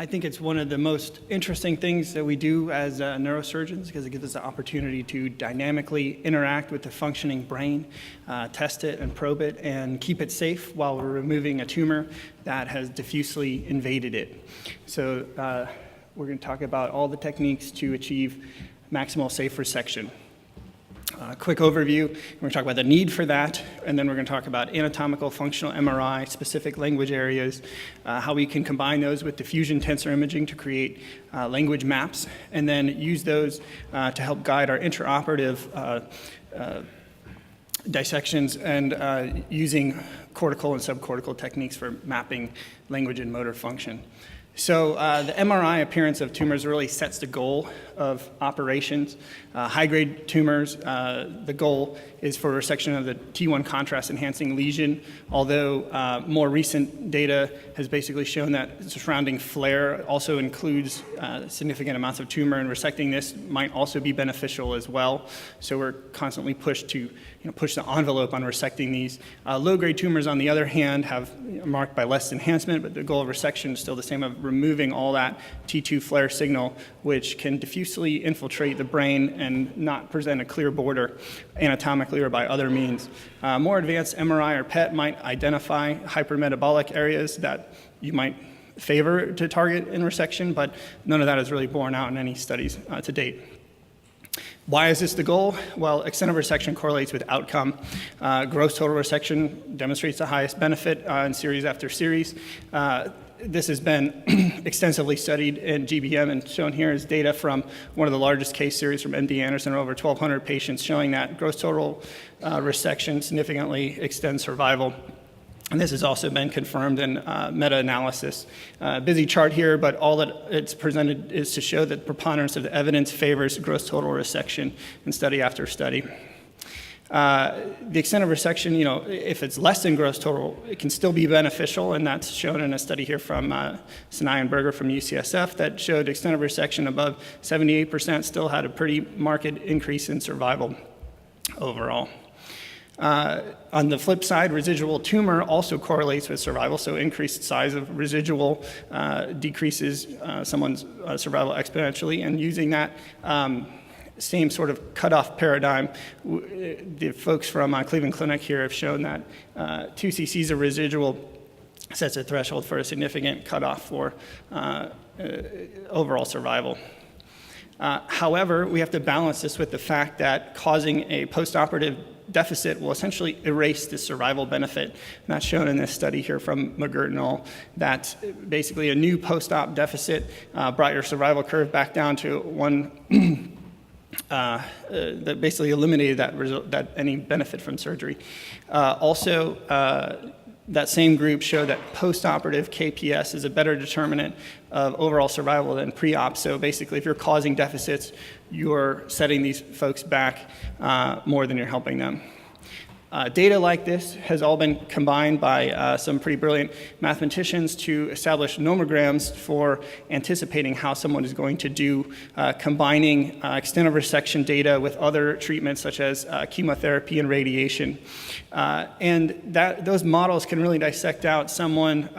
I think it's one of the most interesting things that we do as neurosurgeons because it gives us the opportunity to dynamically interact with the functioning brain, test it and probe it, and keep it safe while we're removing a tumor that has diffusely invaded it. So we're going to talk about all the techniques to achieve maximal safe resection. Quick overview, we're going to talk about the need for that, and then we're going to talk about anatomical functional MRI, specific language areas, how we can combine those with diffusion tensor imaging to create language maps, and then use those to help guide our intraoperative dissections and using cortical and subcortical techniques for mapping language and motor function. So the MRI appearance of tumors really sets the goal of operations. High-grade tumors, the goal is for resection of the T1 contrast-enhancing lesion, although more recent data has basically shown that surrounding flare also includes significant amounts of tumor, and resecting this might also be beneficial as well. So we're constantly pushed to push the envelope on resecting these. Low-grade tumors, on the other hand, have marked by less enhancement, but the goal of resection is still the same, of removing all that T2 flare signal, which can diffusely infiltrate the brain and not present a clear border anatomically or by other means. More advanced MRI or PET might identify hypermetabolic areas that you might favor to target in resection, but none of that is really borne out in any studies to date. Why is this the goal? Well, extent of resection correlates with outcome. Gross total resection demonstrates the highest benefit in series after series. This has been extensively studied in GBM, and shown here is data from one of the largest case series from MD Anderson, over 1,200 patients, showing that gross total resection significantly extends survival. And this has also been confirmed in meta-analysis. Busy chart here, but all that it's presented is to show that preponderance of the evidence favors gross total resection in study after study. The extent of resection, if it's less than gross total, it can still be beneficial, and that's shown in a study here from Sinai and Berger from UCSF that showed extent of resection above 78% still had a pretty marked increase in survival overall. On the flip side, residual tumor also correlates with survival, so increased size of residual decreases someone's survival exponentially, and using that same sort of cutoff paradigm, the folks from Cleveland Clinic here have shown that 2 cc's of residual sets a threshold for a significant cutoff for overall survival. However, we have to balance this with the fact that causing a postoperative deficit will essentially erase the survival benefit. And that's shown in this study here from McGirt et al. That basically a new post-op deficit brought your survival curve back down to one that basically eliminated that any benefit from surgery. Also, that same group showed that post-operative KPS is a better determinant of overall survival than pre-op. So basically, if you're causing deficits, you're setting these folks back more than you're helping them. Data like this has all been combined by some pretty brilliant mathematicians to establish nomograms for anticipating how someone is going to do, combining extent of resection data with other treatments such as chemotherapy and radiation. And those models can really dissect out someone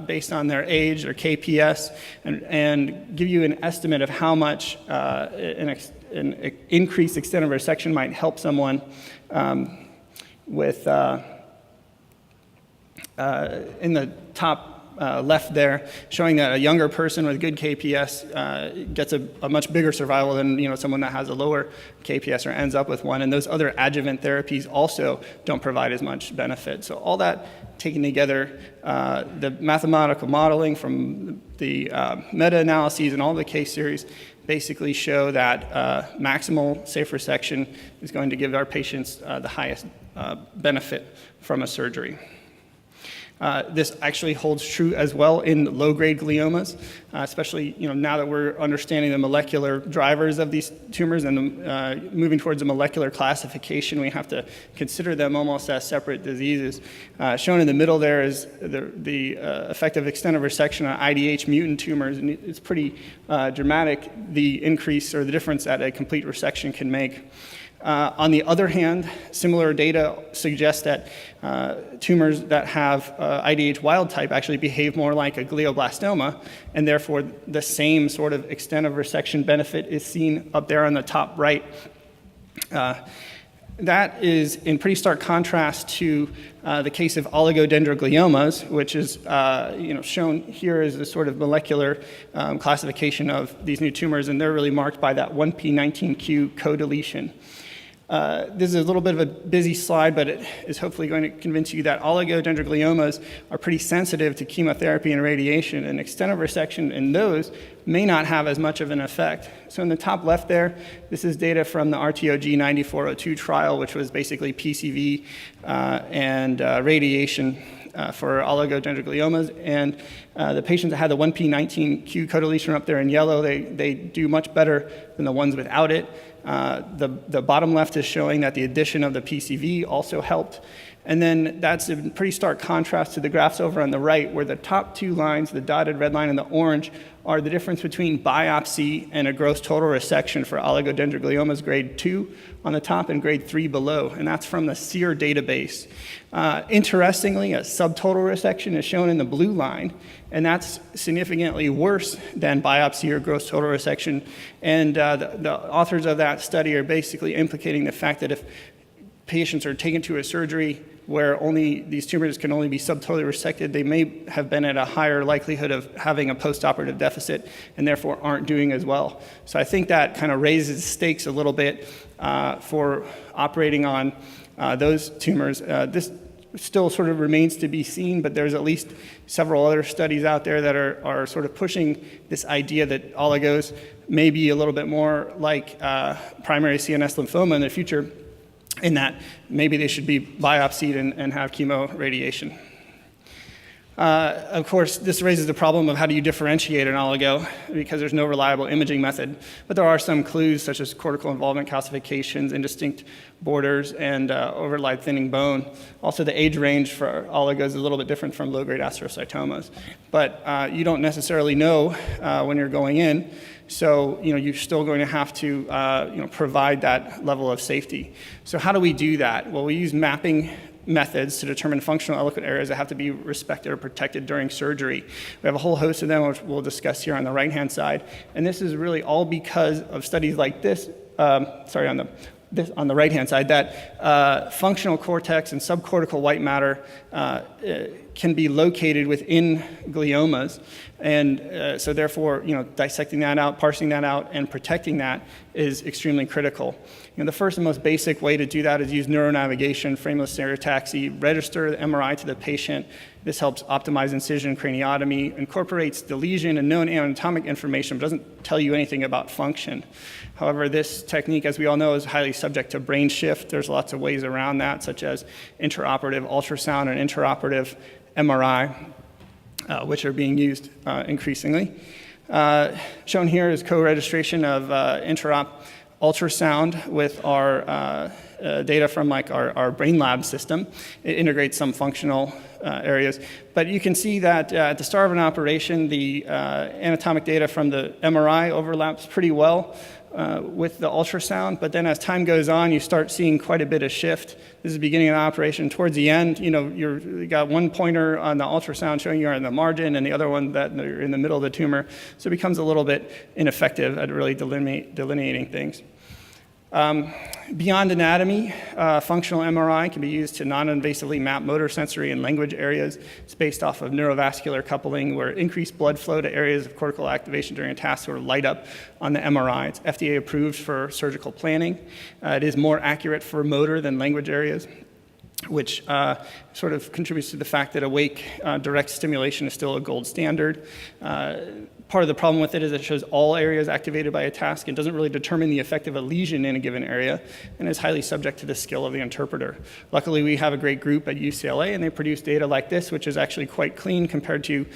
based on their age, their KPS, and give you an estimate of how much an increased extent of resection might help someone with in the top left there, showing that a younger person with good KPS gets a much bigger survival than someone that has a lower KPS or ends up with one, and those other adjuvant therapies also don't provide as much benefit. So all that taken together, the mathematical modeling from the meta-analyses and all the case series basically show that maximal safe resection is going to give our patients the highest benefit from a surgery. This actually holds true as well in low-grade gliomas, especially now that we're understanding the molecular drivers of these tumors and moving towards a molecular classification. We have to consider them almost as separate diseases. Shown in the middle there is the effect of extent of resection on IDH mutant tumors, and it's pretty dramatic, the increase or the difference that a complete resection can make. On the other hand, similar data suggests that tumors that have IDH wild type actually behave more like a glioblastoma, and therefore the same sort of extent of resection benefit is seen up there on the top right. That is in pretty stark contrast to the case of oligodendrogliomas, which is shown here as a sort of molecular classification of these new tumors, and they're really marked by that 1p19q co-deletion. This is a little bit of a busy slide, but it is hopefully going to convince you that oligodendrogliomas are pretty sensitive to chemotherapy and radiation, and extent of resection in those may not have as much of an effect. So in the top left there, this is data from the RTOG 9402 trial, which was basically PCV and radiation for oligodendrogliomas, and the patients that had the 1p19q co-deletion up there in yellow, they do much better than the ones without it. The bottom left is showing that the addition of the PCV also helped. And then that's in pretty stark contrast to the graphs over on the right, where the top two lines, the dotted red line and the orange, are the difference between biopsy and a gross total resection for oligodendrogliomas grade 2 on the top and grade 3 below, and that's from the SEER database. Interestingly, a subtotal resection is shown in the blue line, and that's significantly worse than biopsy or gross total resection. And the authors of that study are basically implicating the fact that if patients are taken to a surgery where only these tumors can only be subtotally resected, they may have been at a higher likelihood of having a postoperative deficit and therefore aren't doing as well. So I think that kind of raises stakes a little bit for operating on those tumors. This still sort of remains to be seen, but there's at least several other studies out there that are sort of pushing this idea that oligos may be a little bit more like primary CNS lymphoma in the future, in that maybe they should be biopsied and have chemoradiation. Of course, this raises the problem of how do you differentiate an oligo, because there's no reliable imaging method. But there are some clues, such as cortical involvement calcifications, indistinct borders, and overlaid thinning bone. Also, the age range for oligos is a little bit different from low-grade astrocytomas. But you don't necessarily know when you're going in. So you're still going to have to provide that level of safety. So how do we do that? Well, we use mapping methods to determine functional eloquent areas that have to be respected or protected during surgery. We have a whole host of them, which we'll discuss here on the right-hand side. And this is really all because of studies like this, on the right-hand side, that functional cortex and subcortical white matter can be located within gliomas. And so therefore, dissecting that out, parsing that out, and protecting that is extremely critical. The first and most basic way to do that is use neuronavigation, frameless stereotaxy, register the MRI to the patient. This helps optimize incision and craniotomy, incorporates the lesion and known anatomic information, but doesn't tell you anything about function. However, this technique, as we all know, is highly subject to brain shift. There's lots of ways around that, such as intraoperative ultrasound and intraoperative MRI, which are being used increasingly. Shown here is co-registration of intraop ultrasound with our data from our brain lab system. It integrates some functional areas. But you can see that at the start of an operation, the anatomic data from the MRI overlaps pretty well with the ultrasound, but then as time goes on, you start seeing quite a bit of shift. This is the beginning of the operation. Towards the end, you got one pointer on the ultrasound showing you're in the margin, and the other one that you're in the middle of the tumor. So it becomes a little bit ineffective at really delineating things. Beyond anatomy, functional MRI can be used to non-invasively map motor, sensory, and language areas. It's based off of neurovascular coupling, where increased blood flow to areas of cortical activation during a task sort of light up on the MRI. It's FDA approved for surgical planning. It is more accurate for motor than language areas, which sort of contributes to the fact that awake direct stimulation is still a gold standard. Part of the problem with it is it shows all areas activated by a task and doesn't really determine the effect of a lesion in a given area, and is highly subject to the skill of the interpreter. Luckily, we have a great group at UCLA, and they produce data like this, which is actually quite clean compared to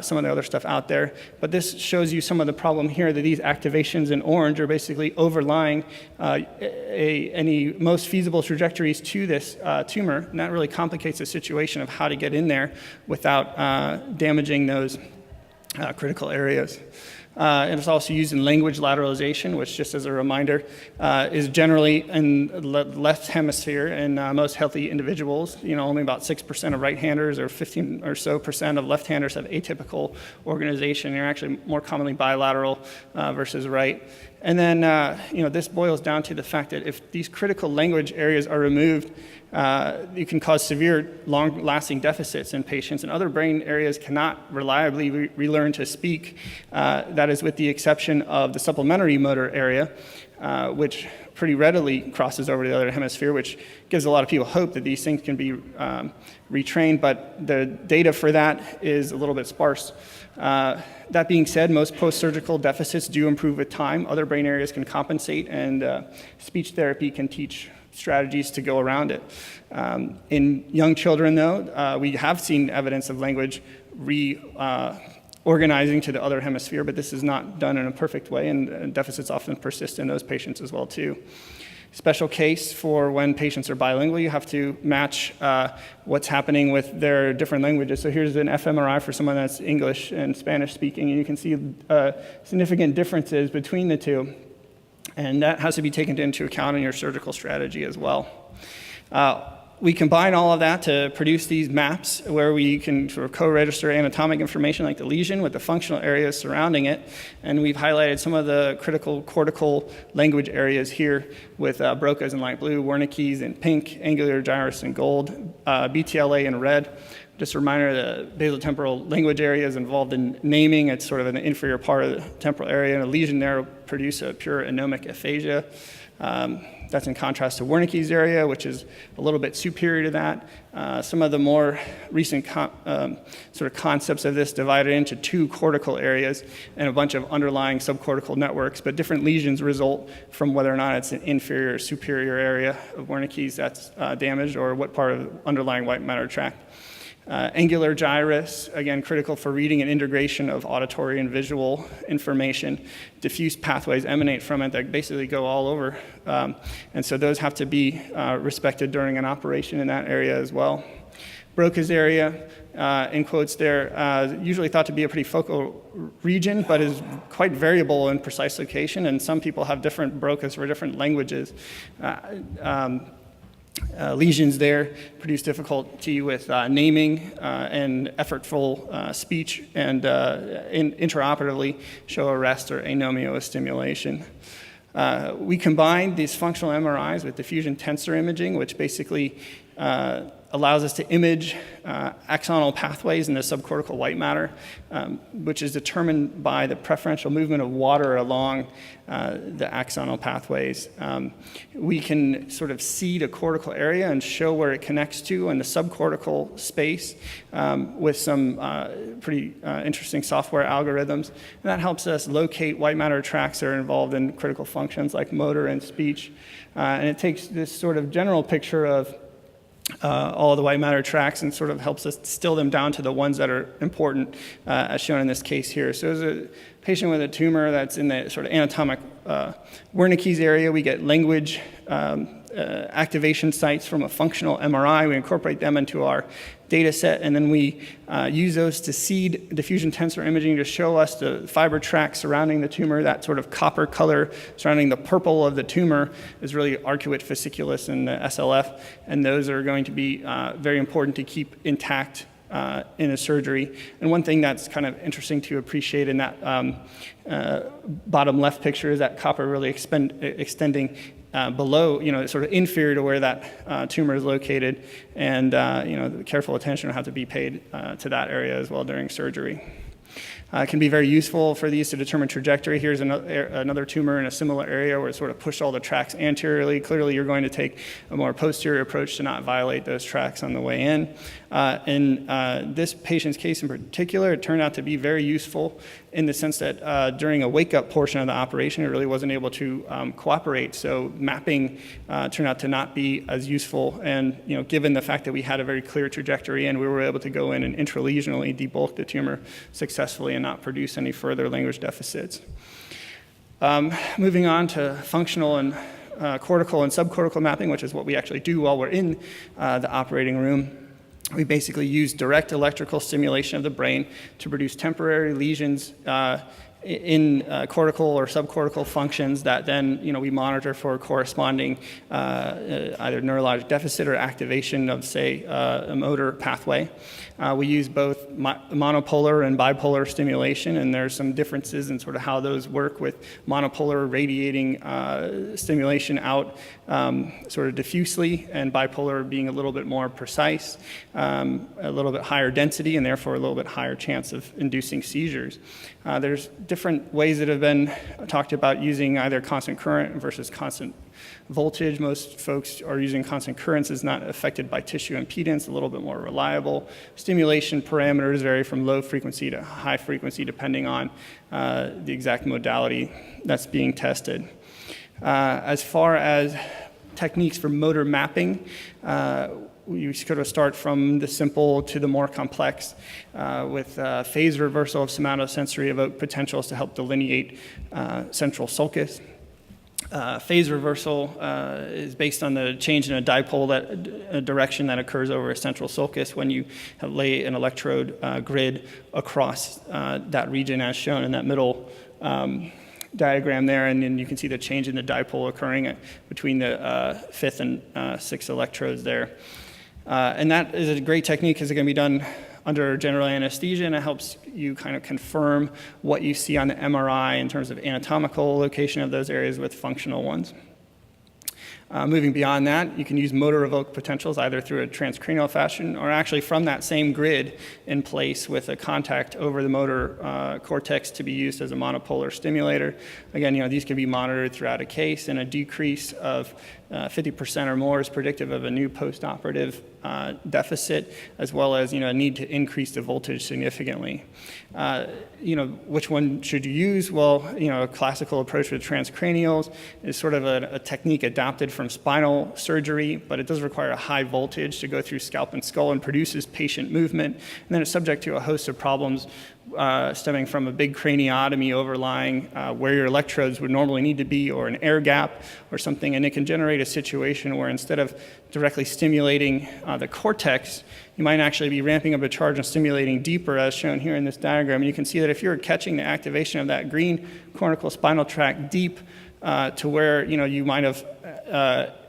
some of the other stuff out there. But this shows you some of the problem here, that these activations in orange are basically overlying any most feasible trajectories to this tumor, and that really complicates the situation of how to get in there without damaging those critical areas. And it's also used in language lateralization, which, just as a reminder, is generally in the left hemisphere in most healthy individuals. Only about 6% of right-handers or 15 or so percent of left-handers have atypical organization. They're actually more commonly bilateral versus right. And then, this boils down to the fact that if these critical language areas are removed, you can cause severe, long-lasting deficits in patients, and other brain areas cannot reliably relearn to speak. That is with the exception of the supplementary motor area, which pretty readily crosses over to the other hemisphere, which gives a lot of people hope that these things can be retrained, but the data for that is a little bit sparse. That being said, most post-surgical deficits do improve with time. Other brain areas can compensate, and speech therapy can teach strategies to go around it. In young children, though, we have seen evidence of language reorganizing to the other hemisphere, but this is not done in a perfect way, and deficits often persist in those patients as well, too. Special case for when patients are bilingual, you have to match what's happening with their different languages. So here's an fMRI for someone that's English and Spanish speaking, and you can see significant differences between the two. And that has to be taken into account in your surgical strategy as well. We combine all of that to produce these maps where we can sort of co-register anatomic information like the lesion with the functional areas surrounding it. And we've highlighted some of the critical cortical language areas here with Broca's in light blue, Wernicke's in pink, angular gyrus in gold, BTLA in red. Just a reminder, the basotemporal language area is involved in naming. It's sort of an inferior part of the temporal area, and a lesion there will produce a pure anomic aphasia. That's in contrast to Wernicke's area, which is a little bit superior to that. Some of the more recent sort of concepts of this divided into two cortical areas and a bunch of underlying subcortical networks, but different lesions result from whether or not it's an inferior or superior area of Wernicke's that's damaged, or what part of the underlying white matter tract. Angular gyrus, again, critical for reading and integration of auditory and visual information. Diffuse pathways emanate from it that basically go all over. And so those have to be respected during an operation in that area as well. Broca's area, in quotes there, usually thought to be a pretty focal region, but is quite variable in precise location, and some people have different Broca's for different languages. Lesions there produce difficulty with naming and effortful speech, and intraoperatively show arrest or anomia stimulation. We combined these functional MRIs with diffusion tensor imaging, which basically allows us to image axonal pathways in the subcortical white matter, which is determined by the preferential movement of water along the axonal pathways. We can sort of seed a cortical area and show where it connects to in the subcortical space with some pretty interesting software algorithms. And that helps us locate white matter tracts that are involved in critical functions like motor and speech. And it takes this sort of general picture of all of the white matter tracts and sort of helps us distill them down to the ones that are important, as shown in this case here. So as a patient with a tumor that's in the sort of anatomic Wernicke's area, we get language activation sites from a functional MRI. We incorporate them into our data set, and then we use those to seed diffusion tensor imaging to show us the fiber tracts surrounding the tumor. That sort of copper color surrounding the purple of the tumor is really arcuate fasciculus and the SLF, and those are going to be very important to keep intact in a surgery. And one thing that's kind of interesting to appreciate in that bottom left picture is that copper really extending below, sort of inferior to where that tumor is located, and careful attention will have to be paid to that area as well during surgery. It can be very useful for these to determine trajectory. Here's another tumor in a similar area where it sort of pushed all the tracks anteriorly. Clearly, you're going to take a more posterior approach to not violate those tracks on the way in. In this patient's case in particular, it turned out to be very useful in the sense that during a wake-up portion of the operation, it really wasn't able to cooperate. So mapping turned out to not be as useful. And given the fact that we had a very clear trajectory and we were able to go in and intralesionally debulk the tumor successfully and not produce any further language deficits. Moving on to functional and cortical and subcortical mapping, which is what we actually do while we're in the operating room. We basically use direct electrical stimulation of the brain to produce temporary lesions in cortical or subcortical functions that then we monitor for corresponding either neurologic deficit or activation of, say, a motor pathway. We use both monopolar and bipolar stimulation, and there's some differences in sort of how those work, with monopolar radiating stimulation out sort of diffusely, and bipolar being a little bit more precise, a little bit higher density, and therefore a little bit higher chance of inducing seizures. There's different ways that have been talked about using either constant current versus constant voltage. Most folks are using constant currents. Is not affected by tissue impedance, a little bit more reliable. Stimulation parameters vary from low frequency to high frequency depending on the exact modality that's being tested. As far as techniques for motor mapping, we sort of start from the simple to the more complex with phase reversal of somatosensory evoked potentials to help delineate central sulcus. Phase reversal is based on the change in a dipole direction that occurs over a central sulcus when you lay an electrode grid across that region, as shown in that middle diagram there, and then you can see the change in the dipole occurring between the fifth and sixth electrodes there. And that is a great technique because it can be done under general anesthesia, and it helps you kind of confirm what you see on the MRI in terms of anatomical location of those areas with functional ones. Moving beyond that, you can use motor evoked potentials either through a transcranial fashion or actually from that same grid in place with a contact over the motor cortex to be used as a monopolar stimulator. Again, these can be monitored throughout a case, and a decrease of 50% or more is predictive of a new postoperative deficit, as well as a need to increase the voltage significantly. Which one should you use? Well, a classical approach with transcranials is sort of a technique adopted from spinal surgery, but it does require a high voltage to go through scalp and skull and produces patient movement, and then it's subject to a host of problems stemming from a big craniotomy overlying where your electrodes would normally need to be, or an air gap or something, and it can generate a situation where instead of directly stimulating the cortex, you might actually be ramping up a charge and stimulating deeper, as shown here in this diagram. And you can see that if you're catching the activation of that green cortical spinal tract deep to where you might have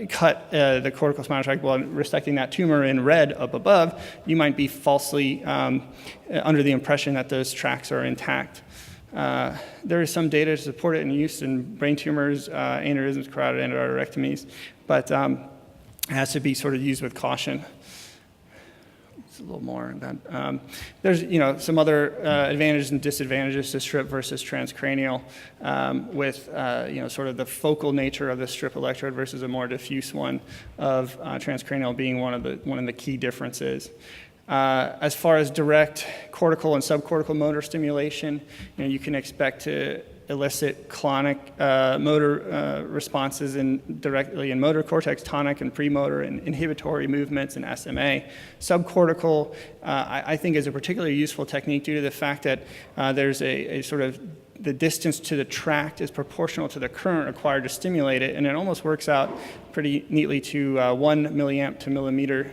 cut the cortical spinal tract while resecting that tumor in red up above, you might be falsely under the impression that those tracts are intact. There is some data to support it in use in brain tumors, aneurysms, carotid endarterectomies, but it has to be sort of used with caution. A little more about there's some other advantages and disadvantages to strip versus transcranial, with sort of the focal nature of the strip electrode versus a more diffuse one of transcranial being one of the key differences. As far as direct cortical and subcortical motor stimulation, you can expect to elicit clonic motor responses directly in motor cortex, tonic and premotor, and inhibitory movements in SMA. Subcortical, I think, is a particularly useful technique due to the fact that there's a sort of the distance to the tract is proportional to the current required to stimulate it, and it almost works out pretty neatly to 1 milliamp to millimeter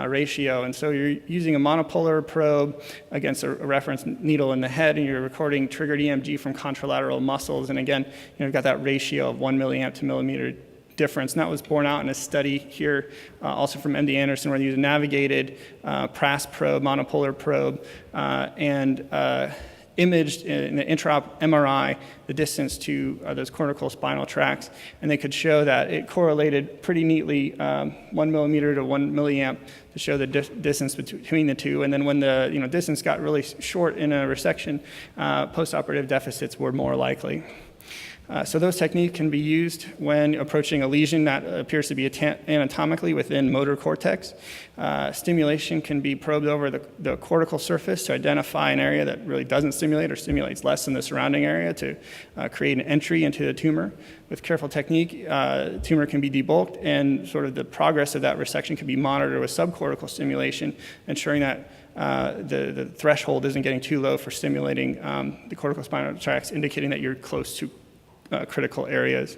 ratio. And so you're using a monopolar probe against a reference needle in the head, and you're recording triggered EMG from contralateral muscles. And again, you've got that ratio of 1 milliamp to millimeter difference. And that was borne out in a study here, also from MD Anderson, where they used a navigated PRAS probe, monopolar probe, and imaged in the intra-op MRI the distance to those cortical spinal tracts, and they could show that it correlated pretty neatly 1 millimeter to 1 milliamp to show the distance between the two. And then when the distance got really short in a resection, postoperative deficits were more likely. So those techniques can be used when approaching a lesion that appears to be anatomically within motor cortex. Stimulation can be probed over the cortical surface to identify an area that really doesn't stimulate or stimulates less than the surrounding area to create an entry into the tumor. With careful technique, tumor can be debulked, and sort of the progress of that resection can be monitored with subcortical stimulation, ensuring that the threshold isn't getting too low for stimulating the cortical spinal tracts, indicating that you're close to critical areas.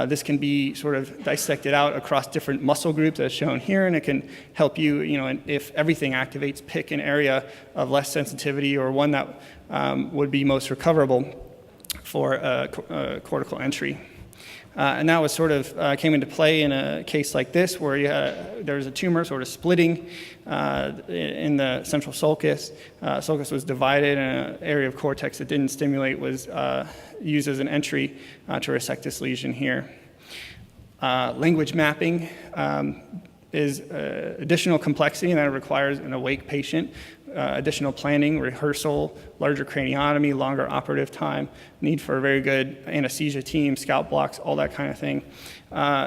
This can be sort of dissected out across different muscle groups as shown here, and it can help you, and if everything activates, pick an area of less sensitivity or one that would be most recoverable. for cortical entry. And that was sort of came into play in a case like this, where there was a tumor sort of splitting in the central sulcus. Sulcus was divided, and an area of cortex that didn't stimulate was used as an entry to resect this lesion here. Language mapping is additional complexity, and that requires an awake patient. Additional planning, rehearsal, larger craniotomy, longer operative time, need for a very good anesthesia team, scalp blocks, all that kind of thing.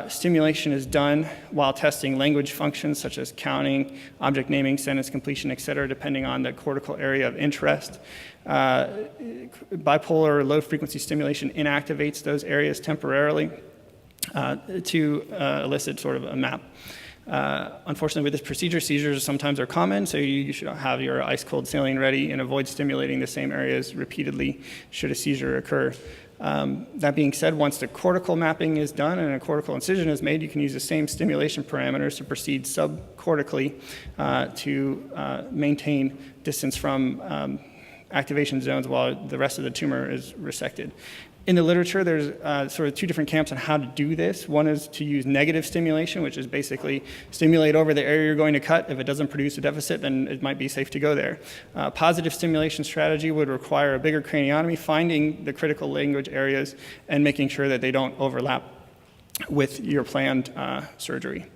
Stimulation is done while testing language functions such as counting, object naming, sentence completion, et cetera, depending on the cortical area of interest. Bipolar low-frequency stimulation inactivates those areas temporarily to elicit sort of a map. Unfortunately, with this procedure, seizures sometimes are common, so you should have your ice-cold saline ready and avoid stimulating the same areas repeatedly should a seizure occur. That being said, once the cortical mapping is done and a cortical incision is made, you can use the same stimulation parameters to proceed subcortically to maintain distance from activation zones while the rest of the tumor is resected. In the literature, there's sort of two different camps on how to do this. One is to use negative stimulation, which is basically stimulate over the area you're going to cut. If it doesn't produce a deficit, then it might be safe to go there. Positive stimulation strategy would require a bigger craniotomy, finding the critical language areas and making sure that they don't overlap with your planned surgery.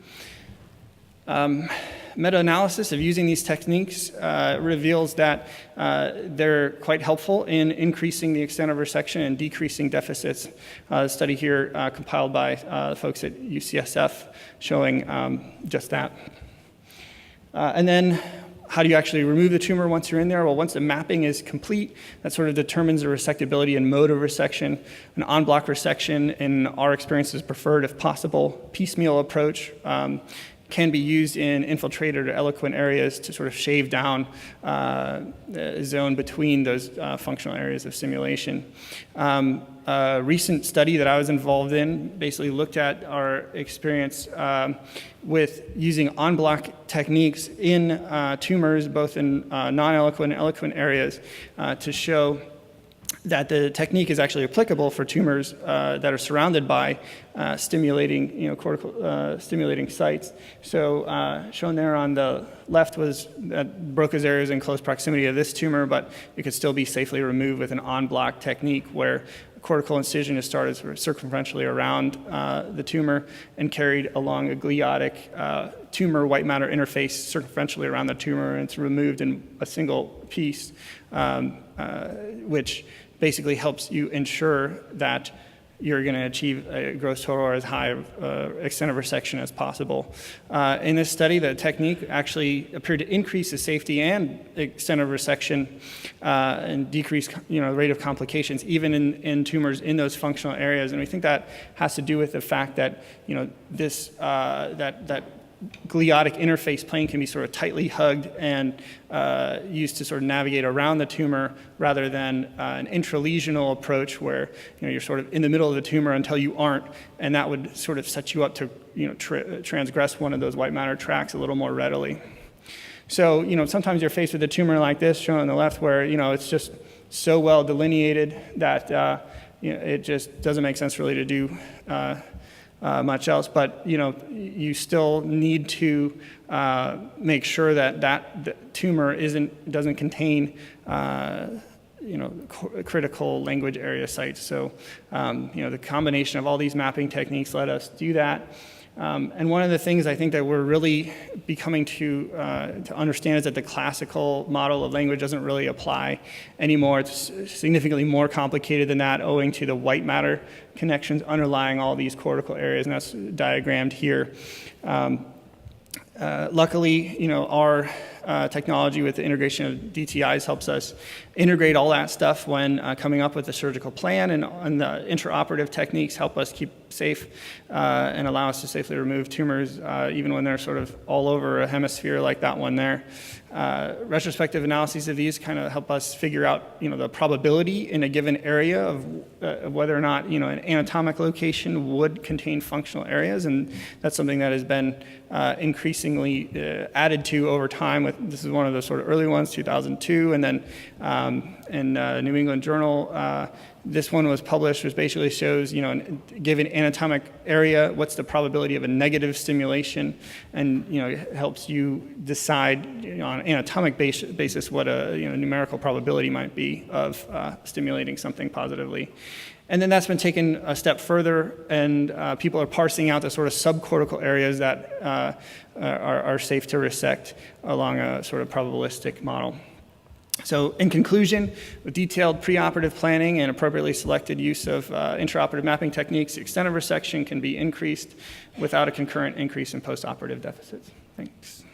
Meta-analysis of using these techniques reveals that they're quite helpful in increasing the extent of resection and decreasing deficits. A study here compiled by folks at UCSF showing just that. And then how do you actually remove the tumor once you're in there? Well, once the mapping is complete, that sort of determines the resectability and mode of resection. An en-bloc resection, in our experience, is preferred if possible. Piecemeal approach can be used in infiltrated or eloquent areas to sort of shave down the zone between those functional areas of stimulation. A recent study that I was involved in basically looked at our experience with using en-bloc techniques in tumors, both in non-eloquent and eloquent areas, to show that the technique is actually applicable for tumors that are surrounded by stimulating, cortical stimulating sites. So shown there on the left was that Broca's area is in close proximity to this tumor, but it could still be safely removed with an en-bloc technique where cortical incision is started sort of circumferentially around the tumor and carried along a gliotic tumor white matter interface circumferentially around the tumor, and it's removed in a single piece, which basically helps you ensure that you're going to achieve a gross total or as high extent of resection as possible. In this study, the technique actually appeared to increase the safety and extent of resection and decrease the rate of complications, even in tumors in those functional areas. And we think that has to do with the fact that this that gliotic interface plane can be sort of tightly hugged and used to sort of navigate around the tumor, rather than an intralesional approach where you're sort of in the middle of the tumor until you aren't, and that would sort of set you up to transgress one of those white matter tracks a little more readily. So sometimes you're faced with a tumor like this shown on the left, where it's just so well delineated that it just doesn't make sense really to do much else, but you still need to make sure that the tumor doesn't contain critical language area sites. So the combination of all these mapping techniques let us do that. And one of the things I think that we're really becoming to understand is that the classical model of language doesn't really apply anymore. It's significantly more complicated than that, owing to the white matter connections underlying all these cortical areas, and that's diagrammed here. Luckily, our technology with the integration of DTIs helps us integrate all that stuff when coming up with a surgical plan, and the intraoperative techniques help us keep safe and allow us to safely remove tumors even when they're sort of all over a hemisphere like that one there. Retrospective analyses of these kind of help us figure out the probability in a given area of whether or not an anatomic location would contain functional areas, and that's something that has been increasingly added to over time with this is one of the sort of early ones, 2002, and then in New England Journal, this one was published, which basically shows, given anatomic area, what's the probability of a negative stimulation, and it helps you decide on an anatomic basis what a numerical probability might be of stimulating something positively. And then that's been taken a step further, and people are parsing out the sort of subcortical areas that are safe to resect along a sort of probabilistic model. So in conclusion, with detailed preoperative planning and appropriately selected use of intraoperative mapping techniques, the extent of resection can be increased without a concurrent increase in postoperative deficits. Thanks.